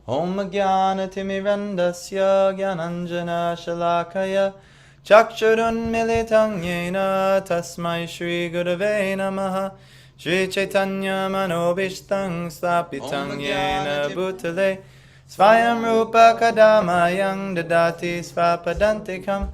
Om Jnanatimirandasya Jnananjana Shalakaya Chakshurun Militang Yena Tasmai Shri Gurave Namaha Shri Chaitanya Manobhishtang Stapitang Yena Bhutale Svayam Rupa Kadamayang Dadati Svapadantikam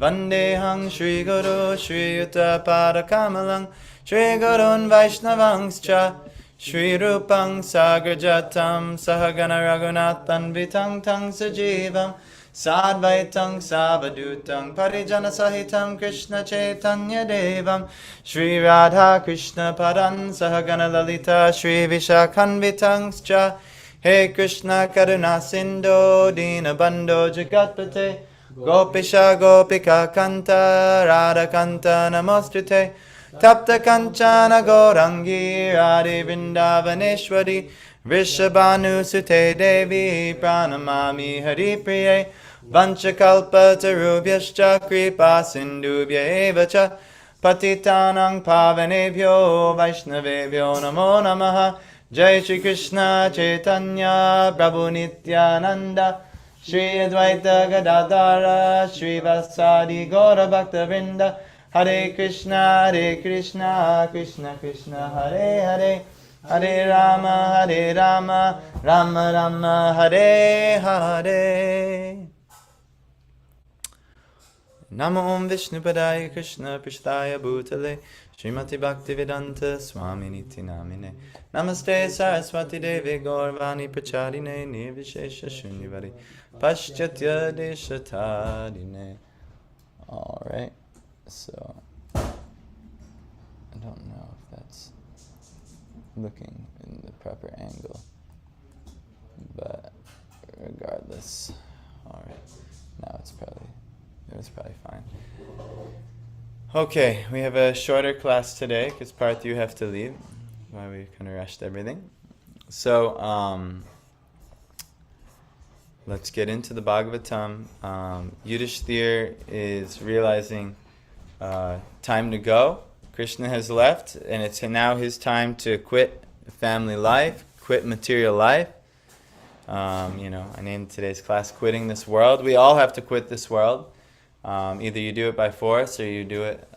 Vandehang Shri Guru Shri Yuta Padakamalang Shri Gurun Vaishnavangscha Shri Rupang Sagrajatam Sahagana Raghunathan Vitang Tang Sajivam Sadvaitang Savadutang Parijana Sahitam Krishna Chaitanya Devam Shri Radha Krishna Padan Sahagana Lalita Shri Vishakhanvitangscha He Krishna Karuna Sindho Dina Bandho Jagatpate Gopisha Gopika Kanta Radha Kanta Namostute Tapta Kanchana Gaurangi Radhe Vrindavaneshwari Vrishabhanu Sute Devi Pranamami Hari Priye Vanchakalpa Tarubhyascha Kripa Sindhubhya Evacha Patitanang Pavanebhyo Vaishnavebhyo Namo Namaha Jai Shri Krishna Chaitanya Prabhu Nityananda Shri Advaita Gadadhara Shri Vasadi Gaura Bhakta Vrinda Hare Krishna, Krishna Krishna, Hare Hare, Hare Rama, Rama Rama, Hare Hare. Namo Om Vishnupadaya Krishna Prishtaya Bhutale Srimati Bhaktivedanta Swami Niti Namine Namaste Saraswati Devi Gaurvani Pracharine Nirvishesha Shunyavadi Paschatya Deshatadine. Alright. So, I don't know if that's looking in the proper angle, but regardless, alright, now it was probably fine. Okay, we have a shorter class today, because Parth, you have to leave, why we kind of rushed everything. So, let's get into the Bhagavatam. Yudhishthir is realizing time to go. Krishna has left, and it's now his time to quit family life, quit material life. I named today's class "Quitting This World." We all have to quit this world. Either you do it by force, or you do it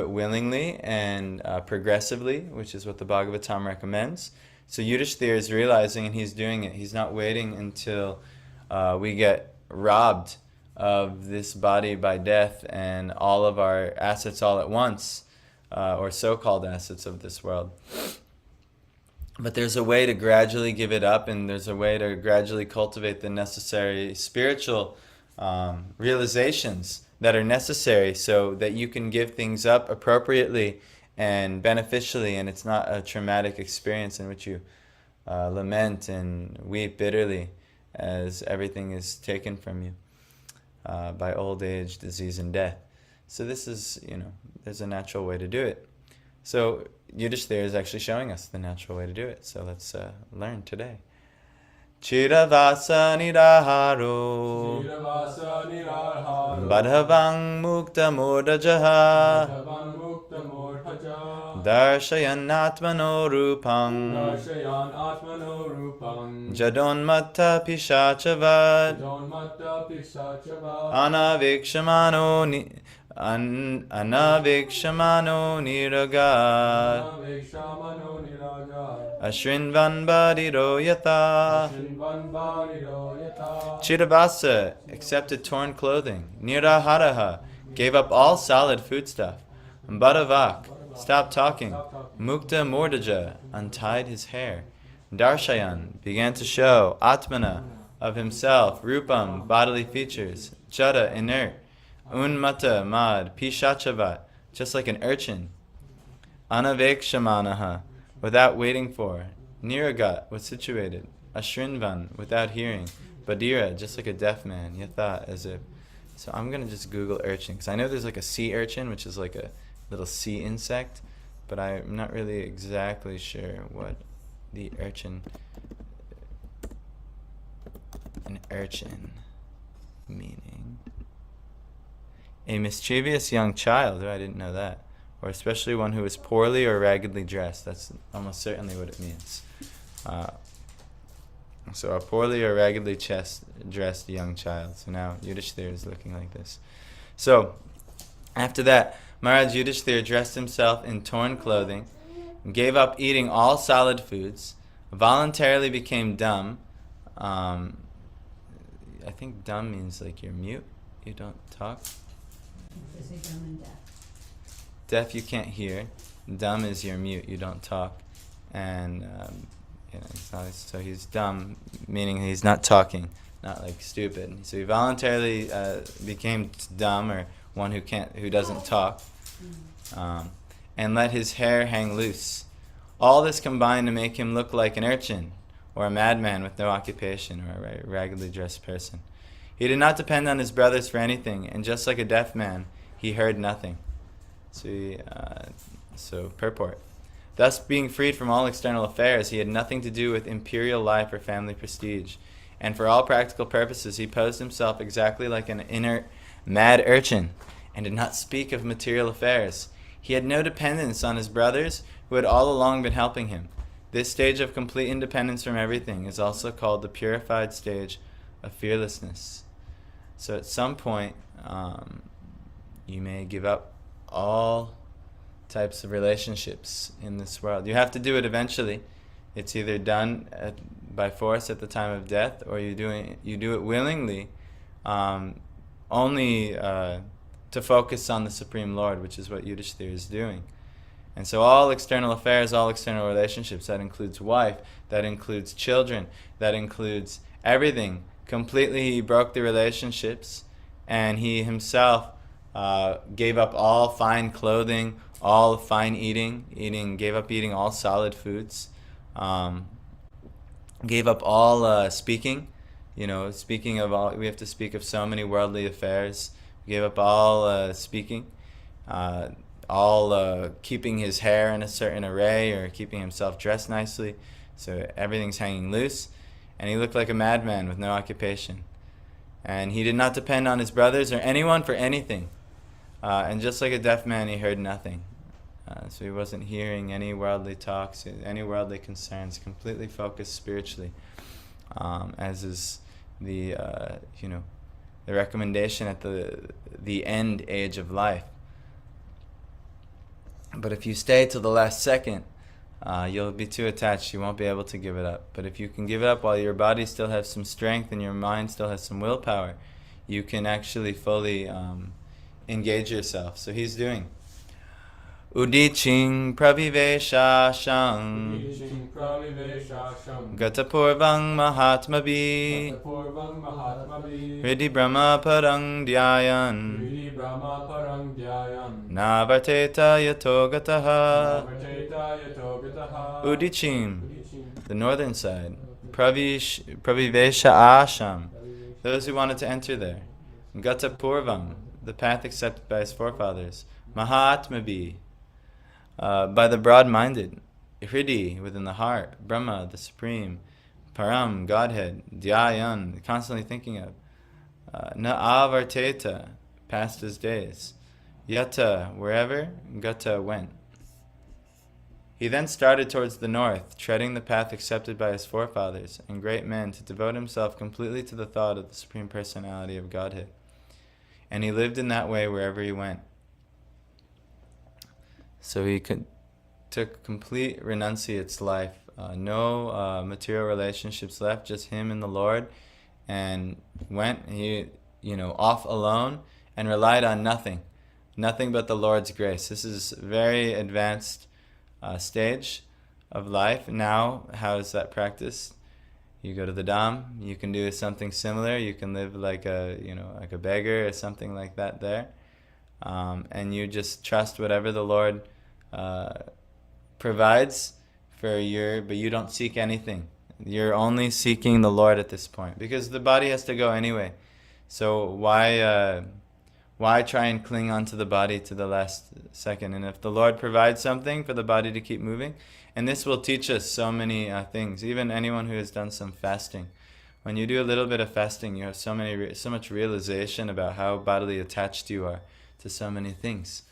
willingly and progressively, which is what the Bhagavatam recommends. So Yudhishthira is realizing, and he's doing it. He's not waiting until we get robbed of this body by death and all of our assets all at once, or so-called assets of this world. But there's a way to gradually give it up, and there's a way to gradually cultivate the necessary spiritual realizations that are necessary so that you can give things up appropriately and beneficially, and it's not a traumatic experience in which you lament and weep bitterly as everything is taken from you by old age, disease, and death. So this is, there's a natural way to do it. So Yudhishthira is actually showing us the natural way to do it. So let's learn today. Chiravasa niraharo Badhavang mukta mordajaha Darshayan atmano rupang Jadonmatta pishachavad Anavikshamano niragat Ashrinvan badiro yatha Chiravasa accepted torn clothing. Niraharaha gave up all solid foodstuff. Badavak stopped talking. Mukta Mordaja untied his hair. Darshayan began to show. Atmana of himself. Rupam bodily features. Jada inert. Unmata mad. Pishachavat just like an urchin. Anavekshamanaha without waiting for. Niragat was situated. Ashrinvan without hearing. Badira just like a deaf man. Yatha as if. So I'm going to just Google urchin, because I know there's like a sea urchin, which is like a little sea insect, but I'm not really exactly sure what the an urchin meaning. A mischievous young child. Oh, I didn't know that. Or especially one who is poorly or raggedly dressed. That's almost certainly what it means. So a poorly or raggedly dressed young child. So now Yudhishthira is looking like this. So after that, Maharaj Yudhishthira dressed himself in torn clothing, gave up eating all solid foods, voluntarily became dumb. I think dumb means like you're mute, you don't talk. Is it dumb and deaf? Deaf, you can't hear. Dumb is you're mute, you don't talk. And so he's dumb, meaning he's not talking, not like stupid. So he voluntarily became dumb, or one who doesn't talk, and let his hair hang loose. All this combined to make him look like an urchin, or a madman with no occupation, or a raggedly dressed person. He did not depend on his brothers for anything, and just like a deaf man, he heard nothing. So purport. Thus, being freed from all external affairs, he had nothing to do with imperial life or family prestige, and for all practical purposes, he posed himself exactly like an inert, mad urchin, and did not speak of material affairs. He had no dependence on his brothers, who had all along been helping him. This stage of complete independence from everything is also called the purified stage of fearlessness. So at some point, you may give up all types of relationships in this world. You have to do it eventually. It's either done by force at the time of death, or you do it willingly, only to focus on the Supreme Lord, which is what Yudhishthira is doing. And so all external affairs, all external relationships, that includes wife, that includes children, that includes everything. Completely he broke the relationships, and he himself gave up all fine clothing, all fine eating, gave up eating all solid foods, gave up all speaking. Speaking of all, we have to speak of so many worldly affairs. Gave up all speaking, all keeping his hair in a certain array, or keeping himself dressed nicely, so everything's hanging loose. And he looked like a madman with no occupation. And he did not depend on his brothers or anyone for anything. And just like a deaf man, he heard nothing. So he wasn't hearing any worldly talks, any worldly concerns, completely focused spiritually, as is the recommendation at the end age of life. But if you stay till the last second, you'll be too attached. You won't be able to give it up. But if you can give it up while your body still has some strength and your mind still has some willpower, you can actually fully engage yourself. So he's doing Udiching praviveshashang Gatapurvang mahatmabi Hridi brahma parang dhyayan Navarteta yato gataha. Udichim, the northern side. Pravivesha asham, those who wanted to enter there. Gatapurvam, the path accepted by his forefathers. Mahatmabi, by the broad-minded. Hridi, within the heart. Brahma, the supreme. Param, Godhead. Dhyayan, constantly thinking of. Na avarteta, passed his days. Yata, wherever, Gata went. He then started towards the north, treading the path accepted by his forefathers and great men, to devote himself completely to the thought of the Supreme Personality of Godhead. And he lived in that way wherever he went. So he took complete renunciate's life, no material relationships left, just him and the Lord, and went off alone and relied on nothing but the Lord's grace. This is a very advanced stage of life. Now, how is that practiced? You go to the Dham, you can do something similar. You can live like a beggar or something like that there. And you just trust whatever the Lord provides but you don't seek anything. You're only seeking the Lord at this point, because the body has to go anyway. So why try and cling onto the body to the last second? And if the Lord provides something for the body to keep moving, and this will teach us so many things, even anyone who has done some fasting. When you do a little bit of fasting, you have so much realization about how bodily attached you are to so many things.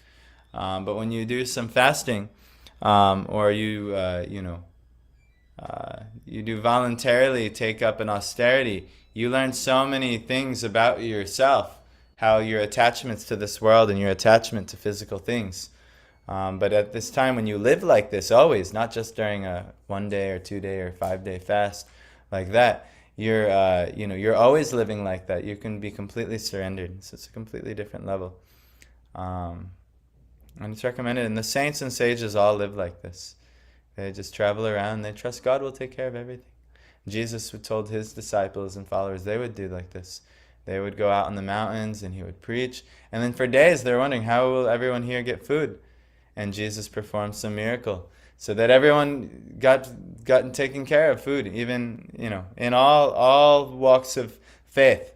But when you do some fasting, or you you do voluntarily take up an austerity, you learn so many things about yourself, how your attachments to this world and your attachment to physical things. But at this time when you live like this always, not just during a 1 day or 2 day or 5 day fast like that, you're always living like that. You can be completely surrendered. So it's a completely different level. And it's recommended. And the saints and sages all live like this. They just travel around. They trust God will take care of everything. Jesus told his disciples and followers they would do like this. They would go out on the mountains and he would preach. And then for days they're wondering, how will everyone here get food? And Jesus performed some miracle so that everyone gotten taken care of food, even, in all walks of faith.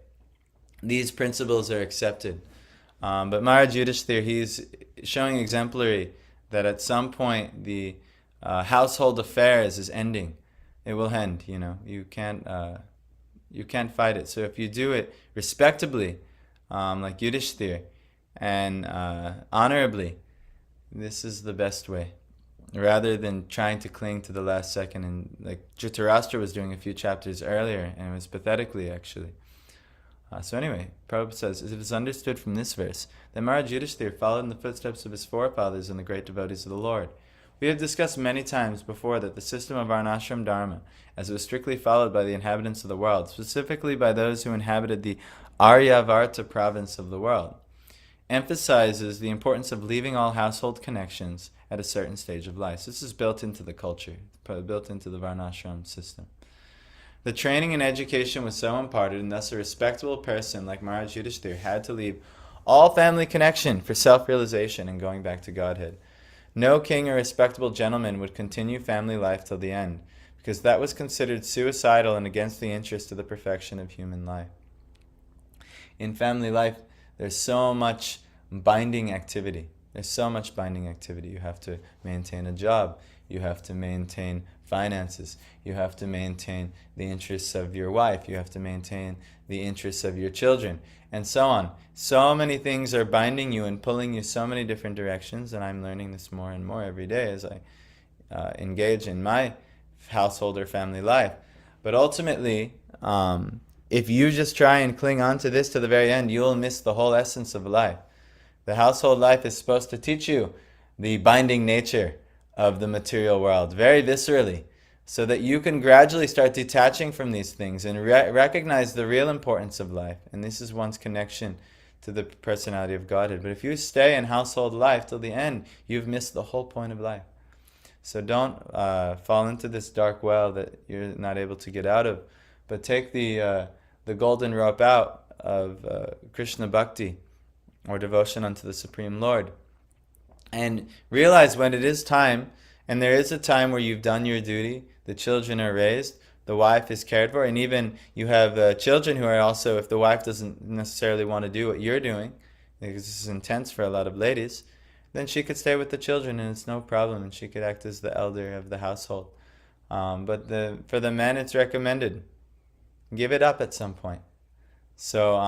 These principles are accepted. But Maharaj Yudhishthira, he's showing exemplary that at some point the household affairs is ending. It will end, You can't fight it. So if you do it respectably, like Yudhishthira, and honorably, this is the best way, rather than trying to cling to the last second, and like Dhritarashtra was doing a few chapters earlier, and it was pathetically, actually. So anyway, Prabhupada says, it is understood from this verse that Maharaj Yudhishthira followed in the footsteps of his forefathers and the great devotees of the Lord. We have discussed many times before that the system of Varnashram Dharma, as it was strictly followed by the inhabitants of the world, specifically by those who inhabited the Aryavarta province of the world, emphasizes the importance of leaving all household connections at a certain stage of life. So this is built into the culture, built into the Varnashram system. The training and education was so imparted, and thus a respectable person like Maharaj Yudhishthira had to leave all family connection for self-realization and going back to Godhead. No king or respectable gentleman would continue family life till the end, because that was considered suicidal and against the interest of the perfection of human life. In family life, there's so much binding activity. You have to maintain a job. You have to maintain finances. You have to maintain the interests of your wife. You have to maintain the interests of your children, and so on. So many things are binding you and pulling you so many different directions, and I'm learning this more and more every day as I engage in my household or family life. But ultimately, if you just try and cling on to this to the very end, you'll miss the whole essence of life. The household life is supposed to teach you the binding nature of the material world very viscerally, so that you can gradually start detaching from these things and recognize the real importance of life. And this is one's connection to the personality of Godhead. But if you stay in household life till the end, you've missed the whole point of life. So don't fall into this dark well that you're not able to get out of, but take the golden rope out of Krishna Bhakti, or devotion unto the Supreme Lord. And realize when it is time, and there is a time where you've done your duty, the children are raised, the wife is cared for, and even you have children who are also, if the wife doesn't necessarily want to do what you're doing, because this is intense for a lot of ladies, then she could stay with the children and it's no problem, and she could act as the elder of the household. But for the men, it's recommended. Give it up at some point. So,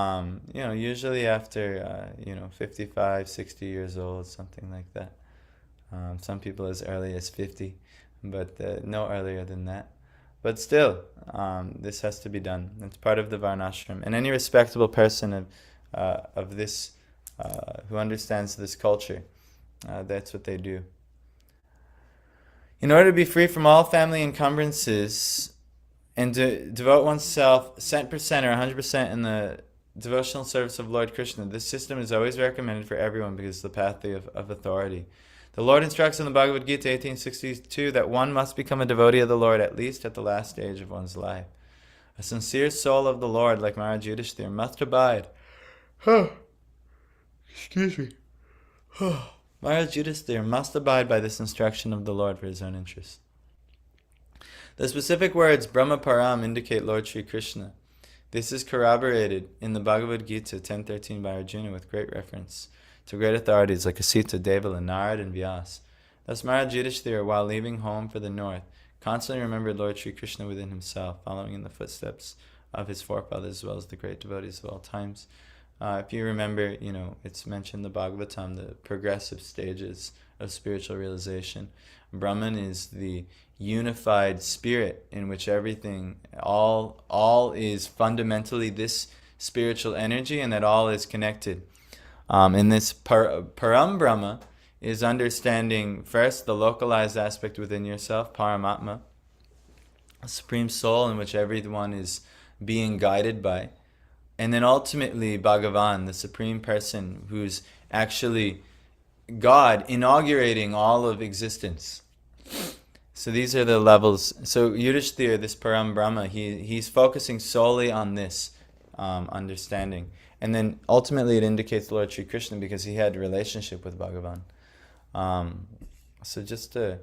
usually after, 55, 60 years old, something like that. Some people as early as 50, but no earlier than that. But still, this has to be done. It's part of the Varnashram. And any respectable person of this, who understands this culture, that's what they do. In order to be free from all family encumbrances, and to devote oneself 100% or 100% in the devotional service of Lord Krishna, this system is always recommended for everyone because it's the path of authority. The Lord instructs in the Bhagavad Gita 1862 that one must become a devotee of the Lord at least at the last stage of one's life. A sincere soul of the Lord, like Maharaj Yudhishthira, must abide. Excuse me. Maharaj Yudhishthira must abide by this instruction of the Lord for his own interest. The specific words Brahma Param indicate Lord Sri Krishna. This is corroborated in the Bhagavad Gita 10.13 by Arjuna with great reference to great authorities like Asita, Devala, Narad, and Vyas. Thus Maharaj Yudhishthira, while leaving home for the north, constantly remembered Lord Sri Krishna within himself, following in the footsteps of his forefathers as well as the great devotees of all times. If you remember, it's mentioned in the Bhagavatam, the progressive stages of spiritual realization. Brahman is the unified spirit in which everything, all is fundamentally this spiritual energy, and that all is connected. In this Param Brahma is understanding first the localized aspect within yourself, Paramatma, a supreme soul in which everyone is being guided by. And then ultimately Bhagavan, the supreme person who's actually God inaugurating all of existence. So these are the levels. So Yudhishthira, this Param Brahma, he's focusing solely on this understanding. And then ultimately it indicates Lord Sri Krishna because he had a relationship with Bhagavan. So just to,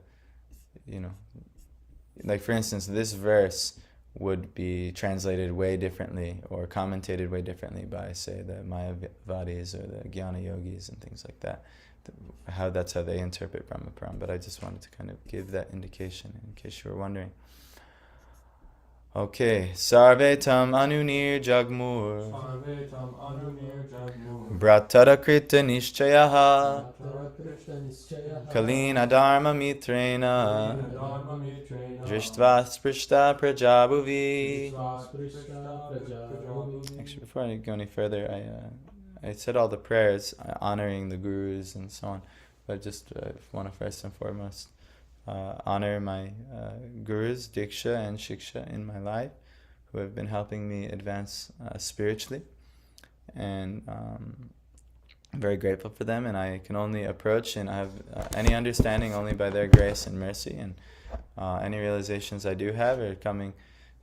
like for instance, this verse would be translated way differently or commentated way differently by, say, the Mayavadis or the Jnana Yogis and things like that. That's how they interpret Brahmaparam. But I just wanted to kind of give that indication in case you were wondering. Okay, Sarve tam anunir jagmur Bratara krita nishchayaha Kalina dharma mitrena Drishtva sprishta prajabhuvi. Actually, before I go any further, I said all the prayers honoring the gurus and so on, but just want to first and foremost honor my gurus, Diksha and Shiksha in my life, who have been helping me advance spiritually. And I'm very grateful for them, and I can only approach and have any understanding only by their grace and mercy, and any realizations I do have are coming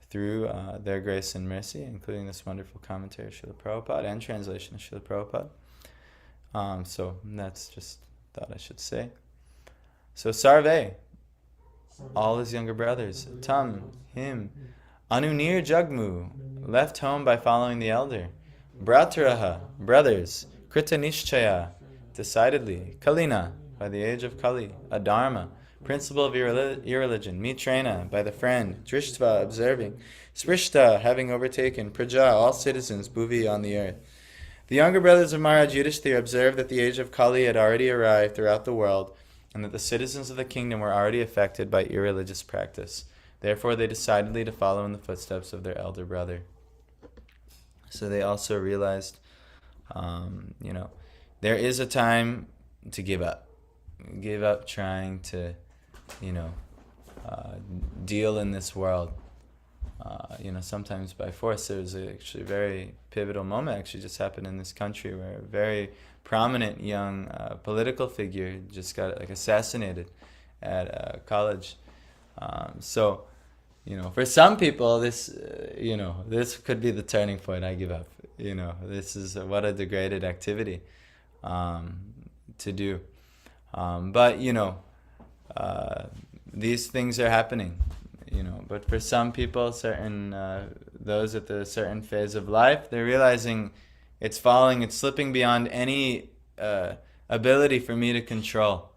through their grace and mercy, including this wonderful commentary of Srila Prabhupada and translation of Srila Prabhupada. So that's just thought I should say. So Sarve, all his younger brothers, Tam, him, Anunir Jagmu, left home by following the elder, Brataraha, brothers, Krita Nishchaya, decidedly, Kalina, by the age of Kali, Adharma, principle of irreligion, Mitrena, by the friend, Drishtva, observing, Sprishta, having overtaken, Praja, all citizens, Bhuvi, on the earth. The younger brothers of Maharaj Yudhishthira observed that the age of Kali had already arrived throughout the world, and that the citizens of the kingdom were already affected by irreligious practice. Therefore, they decidedly to follow in the footsteps of their elder brother. So they also realized, there is a time to give up. Give up trying to, deal in this world. Sometimes by force. There was actually a very pivotal moment actually just happened in this country where a very prominent young political figure just got assassinated at college. For some people, this could be the turning point. I give up. This is what a degraded activity to do. But these things are happening. But for some people, those at the certain phase of life, they're realizing it's slipping beyond any ability for me to control.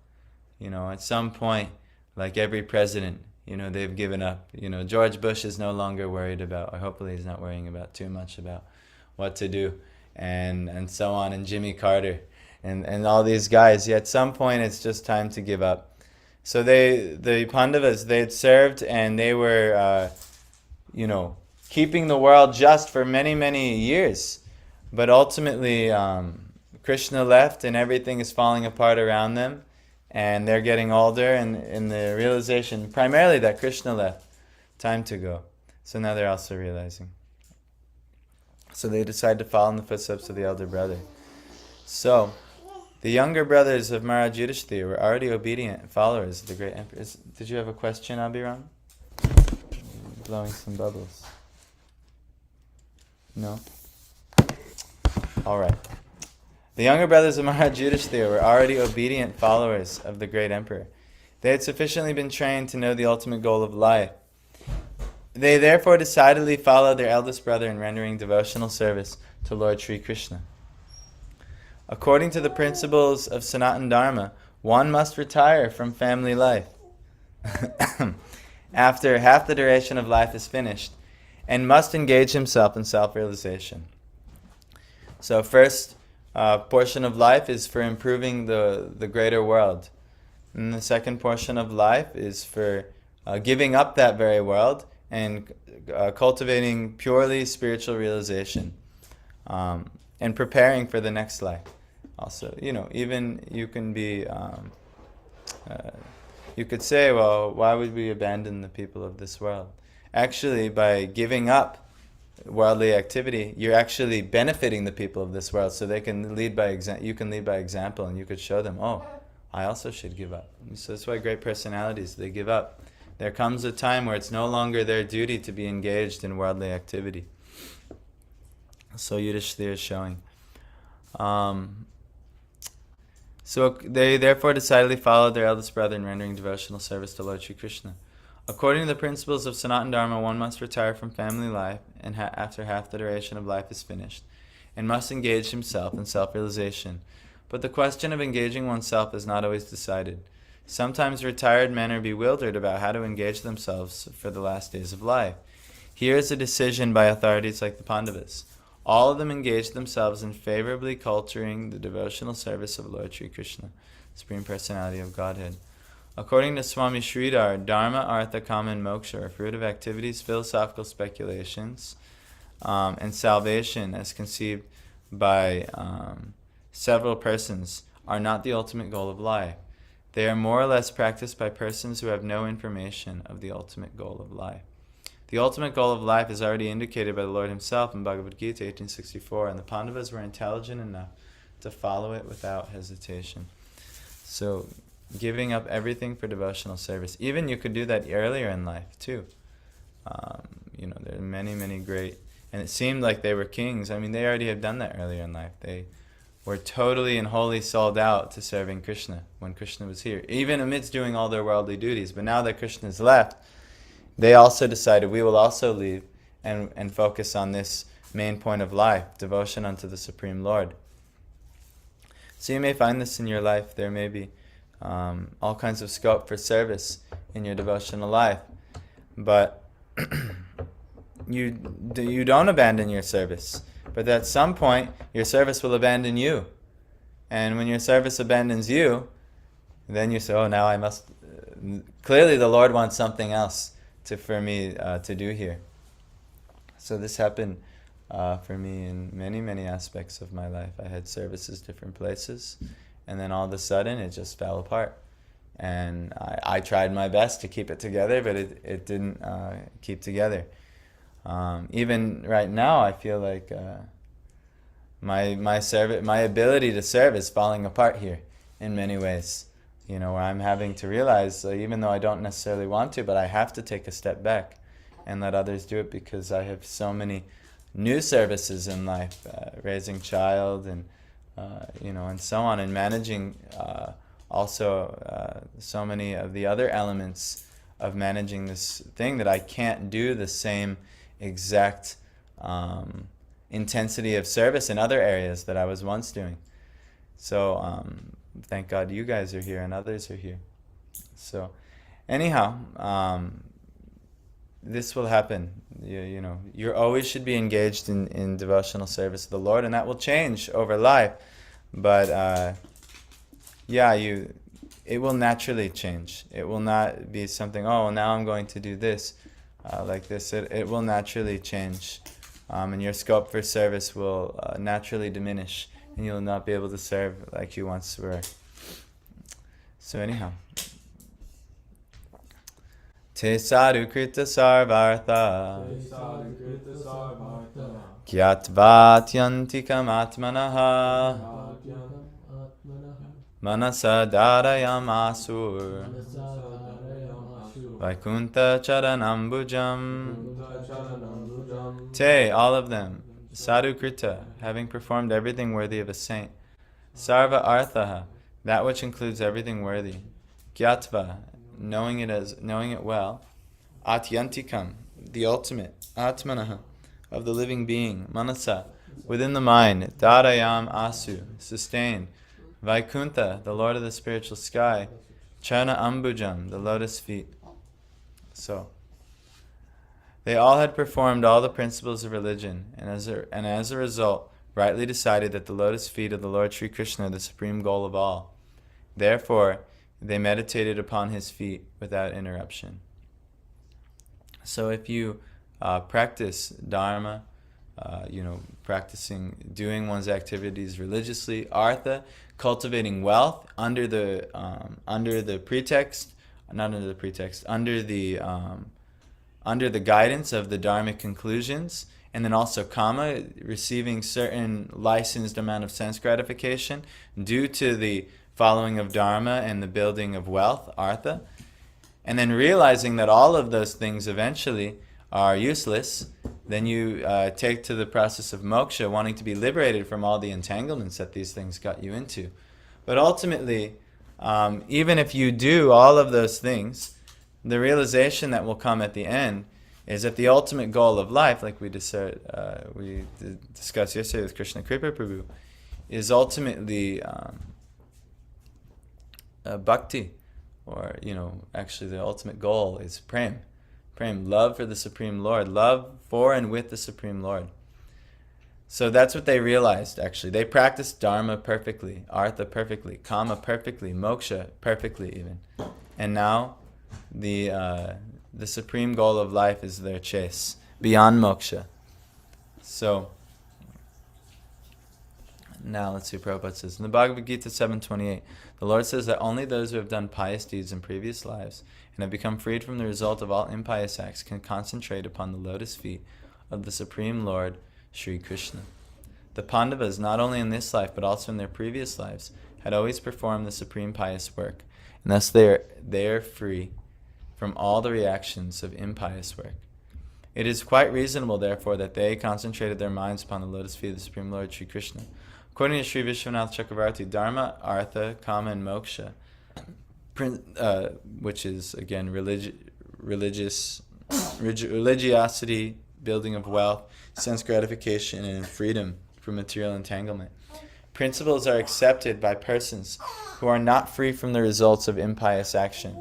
At some point, like every president, they've given up. George Bush is no longer worried about, or hopefully he's not worrying about too much about what to do, and so on, and Jimmy Carter, and all these guys. At some point, it's just time to give up. So the Pandavas, they had served, and they were, keeping the world just for many, many years. But ultimately, Krishna left, and everything is falling apart around them. And they're getting older, and in the realization, primarily that Krishna left, time to go. So now they're also realizing. So they decide to follow in the footsteps of the elder brother. So the younger brothers of Maharaj Yudhishthira were already obedient followers of the great emperor. Did you have a question, Abhiram? Blowing some bubbles. No? All right. The younger brothers of Maharaj Yudhishthira were already obedient followers of the great emperor. They had sufficiently been trained to know the ultimate goal of life. They therefore decidedly followed their eldest brother in rendering devotional service to Lord Sri Krishna. According to the principles of Sanatana Dharma, one must retire from family life after half the duration of life is finished, and must engage himself in self-realization. So first portion of life is for improving the greater world. And the second portion of life is for giving up that very world and cultivating purely spiritual realization, and preparing for the next life. Also, even you can be, you could say, well, why would we abandon the people of this world? Actually, by giving up worldly activity, you're actually benefiting the people of this world, so they can lead by you can lead by example, and you could show them, oh, I also should give up. So that's why great personalities, they give up. There comes a time where it's no longer their duty to be engaged in worldly activity. So Yudhishthira is showing. So they therefore decidedly followed their eldest brother in rendering devotional service to Lord Sri Krishna. According to the principles of Sanatana Dharma, one must retire from family life and after half the duration of life is finished, and must engage himself in self-realization. But the question of engaging oneself is not always decided. Sometimes retired men are bewildered about how to engage themselves for the last days of life. Here is a decision by authorities like the Pandavas. All of them engaged themselves in favorably culturing the devotional service of Lord Sri Krishna, Supreme Personality of Godhead. According to Swami Sridhar, Dharma, Artha, Kama, and Moksha are fruit of activities, philosophical speculations, and salvation as conceived by several persons are not the ultimate goal of life. They are more or less practiced by persons who have no information of the ultimate goal of life. The ultimate goal of life is already indicated by the Lord himself in Bhagavad Gita 1864, and the Pandavas were intelligent enough to follow it without hesitation. So, giving up everything for devotional service. Even you could do that earlier in life, too. There are many, many great... And it seemed like they were kings. I mean, they already had done that earlier in life. They were totally and wholly sold out to serving Krishna when Krishna was here, even amidst doing all their worldly duties. But now that Krishna has left, they also decided, we will also leave and focus on this main point of life, devotion unto the Supreme Lord. So you may find this in your life. There may be all kinds of scope for service in your devotional life. But you don't abandon your service. But at some point, your service will abandon you. And when your service abandons you, then you say, oh, now I must... Clearly the Lord wants something else for me to do here. So this happened for me in many, many aspects of my life. I had services different places, and then all of a sudden it just fell apart. And I tried my best to keep it together, but it didn't keep together. Even right now, I feel like my ability to serve is falling apart here in many ways. Where I'm having to realize, even though I don't necessarily want to, but I have to take a step back and let others do it, because I have so many new services in life, raising child and and so on, and managing also so many of the other elements of managing this thing that I can't do the same exact intensity of service in other areas that I was once doing. So thank God you guys are here and others are here. So anyhow, this will happen. You always should be engaged in devotional service of the Lord, and that will change over life. But it will naturally change. It will not be something, oh, well, now I'm going to do this like this. It will naturally change, and your scope for service will naturally diminish, and you'll not be able to serve like you once were. So anyhow, Te sadhu krita sarvartha gyatvat yantikam atmanaha manasa darayam asur Vaikuntha charanambujam. Te, all of them. Sadhu krita, having performed everything worthy of a saint. Sarva arthaha, that which includes everything worthy. Gyatva, knowing it well. Atyantikam, the ultimate. Atmanaha, of the living being. Manasa, within the mind. Darayam asu, sustained. Vaikuntha, the Lord of the spiritual sky. Charana ambujam, the lotus feet. So, they all had performed all the principles of religion, and as a result, rightly decided that the lotus feet of the Lord Sri Krishna are the supreme goal of all. Therefore, they meditated upon his feet without interruption. So if you practice Dharma, doing one's activities religiously, artha, cultivating wealth under the guidance of the dharmic conclusions, and then also kama, receiving certain licensed amount of sense gratification due to the following of dharma and the building of wealth, artha, and then realizing that all of those things eventually are useless, then you take to the process of moksha, wanting to be liberated from all the entanglements that these things got you into. But ultimately, even if you do all of those things, the realization that will come at the end is that the ultimate goal of life, like we discussed yesterday with Krishna Kripa Prabhu, is ultimately bhakti, or actually the ultimate goal is prem, love for the Supreme Lord, love for and with the Supreme Lord. So that's what they realized, actually. They practiced dharma perfectly, artha perfectly, kama perfectly, moksha perfectly even. And now the supreme goal of life is their chase, beyond moksha. So now let's see what Prabhupada says. In the Bhagavad Gita 7.28, the Lord says that only those who have done pious deeds in previous lives and have become freed from the result of all impious acts can concentrate upon the lotus feet of the Supreme Lord, Sri Krishna. The Pandavas, not only in this life but also in their previous lives, had always performed the supreme pious work, and thus they are free from all the reactions of impious work. It is quite reasonable, therefore, that they concentrated their minds upon the lotus feet of the Supreme Lord Sri Krishna. According to Sri Vishwanath Chakravarti, Dharma, Artha, Kama, and Moksha, which is again religiosity, building of wealth, sense gratification, and freedom from material entanglement. Principles are accepted by persons who are not free from the results of impious action.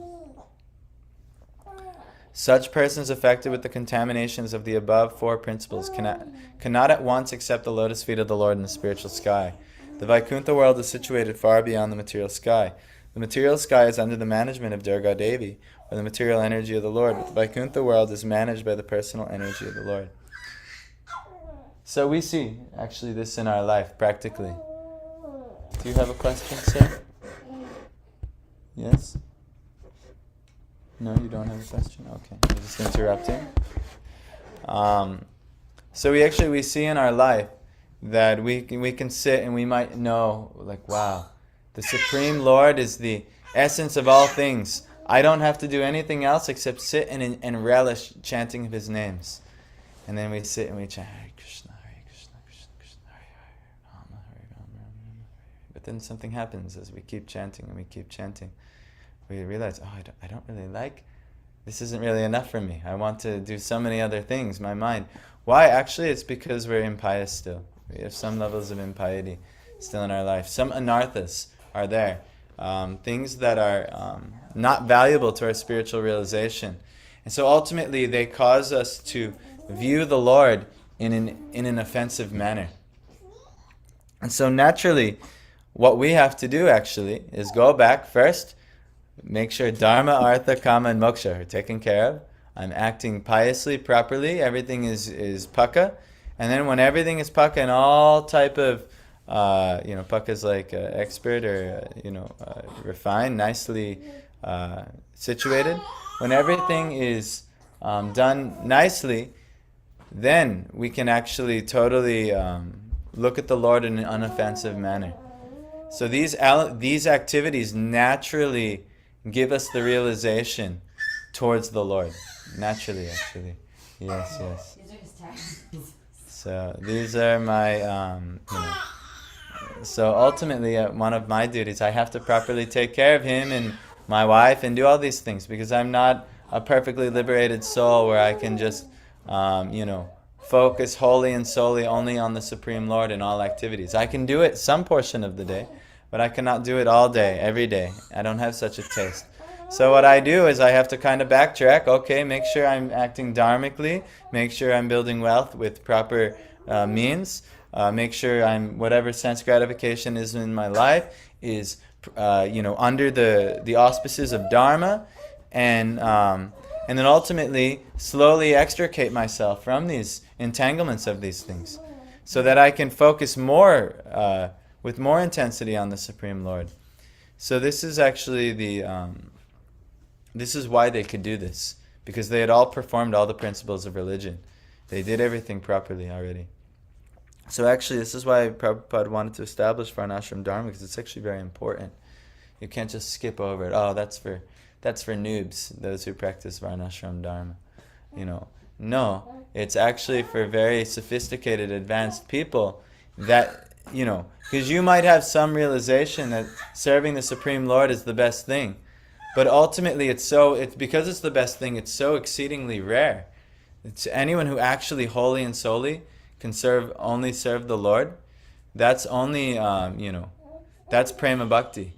Such persons affected with the contaminations of the above four principles cannot at once accept the lotus feet of the Lord in the spiritual sky. The Vaikuntha world is situated far beyond the material sky. The material sky is under the management of Durga Devi, or the material energy of the Lord, but the Vaikuntha world is managed by the personal energy of the Lord. So we see, actually, this in our life, practically. Do you have a question, sir? Yes? No, you don't have a question? Okay, I'm just interrupting. So we see in our life that we can sit and we might know, like, wow, the Supreme Lord is the essence of all things. I don't have to do anything else except sit and relish chanting of His names. And then we sit and we chant, Hare Krishna, Krishna Krishna, Hare Hare, Rama, Hare Rama, Rama Rama. But then something happens as we keep chanting and we keep chanting. We realize, I don't really like, this isn't really enough for me. I want to do so many other things, my mind. Why? Actually, it's because we're impious still. We have some levels of impiety still in our life. Some anarthas are there. Things that are not valuable to our spiritual realization. And so ultimately, they cause us to view the Lord in an offensive manner. And so naturally, what we have to do actually is go back first, make sure Dharma, Artha, Kama, and Moksha are taken care of. I'm acting piously, properly. Everything is Paka. And then when everything is Paka and all type of, Paka is like expert or, refined, nicely situated. When everything is done nicely, then we can actually totally look at the Lord in an unoffensive manner. So these activities naturally give us the realization towards the Lord. Naturally, actually. Yes. These are his taxes. So these are my, So ultimately, one of my duties, I have to properly take care of him and my wife and do all these things because I'm not a perfectly liberated soul where I can just, focus wholly and solely only on the Supreme Lord in all activities. I can do it some portion of the day, but I cannot do it all day, every day. I don't have such a taste. So what I do is I have to kind of backtrack. Okay, make sure I'm acting dharmically. Make sure I'm building wealth with proper means. Make sure whatever sense gratification is in my life is under the auspices of Dharma, and then ultimately slowly extricate myself from these entanglements of these things, so that I can focus more with more intensity on the Supreme Lord. So this is actually this is why they could do this, because they had all performed all the principles of religion. They did everything properly already. So actually, this is why Prabhupada wanted to establish Varnashram Dharma, because it's actually very important. You can't just skip over it. Oh, that's for noobs, those who practice Varnashram Dharma. No, it's actually for very sophisticated, advanced people that, because you might have some realization that serving the Supreme Lord is the best thing. But ultimately, it's because it's the best thing, it's so exceedingly rare. It's anyone who actually wholly and solely can only serve the Lord. That's only, that's prema bhakti.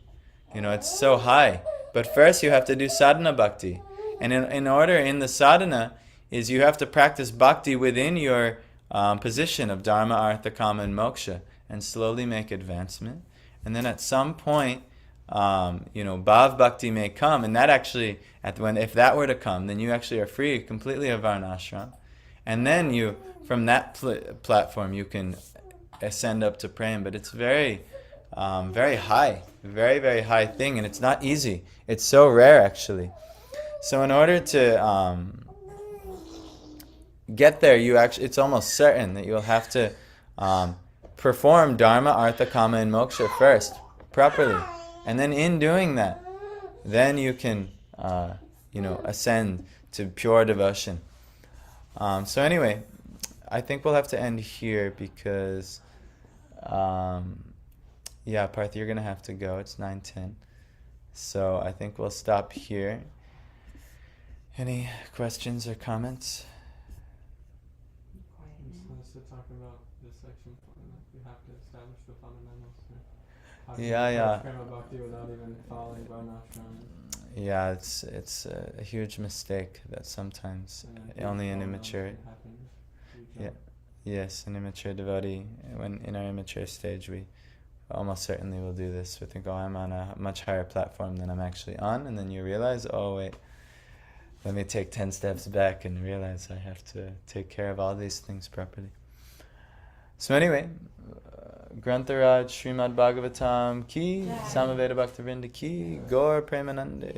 It's so high. But first you have to do sadhana bhakti. And in the sadhana, is you have to practice bhakti within your position of dharma, artha, kama, and moksha, and slowly make advancement. And then at some point, bhav bhakti may come, and that actually, if that were to come, then you actually are free completely of varnashram. And then from that platform, you can ascend up to prema. But it's very, very high, very, very high thing, and it's not easy. It's so rare, actually. So in order to get there, it's almost certain that you'll have to perform dharma, artha, kama, and moksha first, properly. And then in doing that, then you can, ascend to pure devotion. So anyway, I think we'll have to end here because, Parth, you're going to have to go. It's 9:10. So I think we'll stop here. Any questions or comments? To talk about this section, we have to establish the fundamentals. How prema bhakti without even following varnashram? Yeah, it's a huge mistake that sometimes only an immature, an immature devotee, when in our immature stage, we almost certainly will do this. We think, I'm on a much higher platform than I'm actually on, and then you realize, oh wait, let me take 10 steps back and realize I have to take care of all these things properly. So anyway, Grantharaj Srimad Bhagavatam ki, Samaveda Bhaktivinoda ki, Gaur Premanande.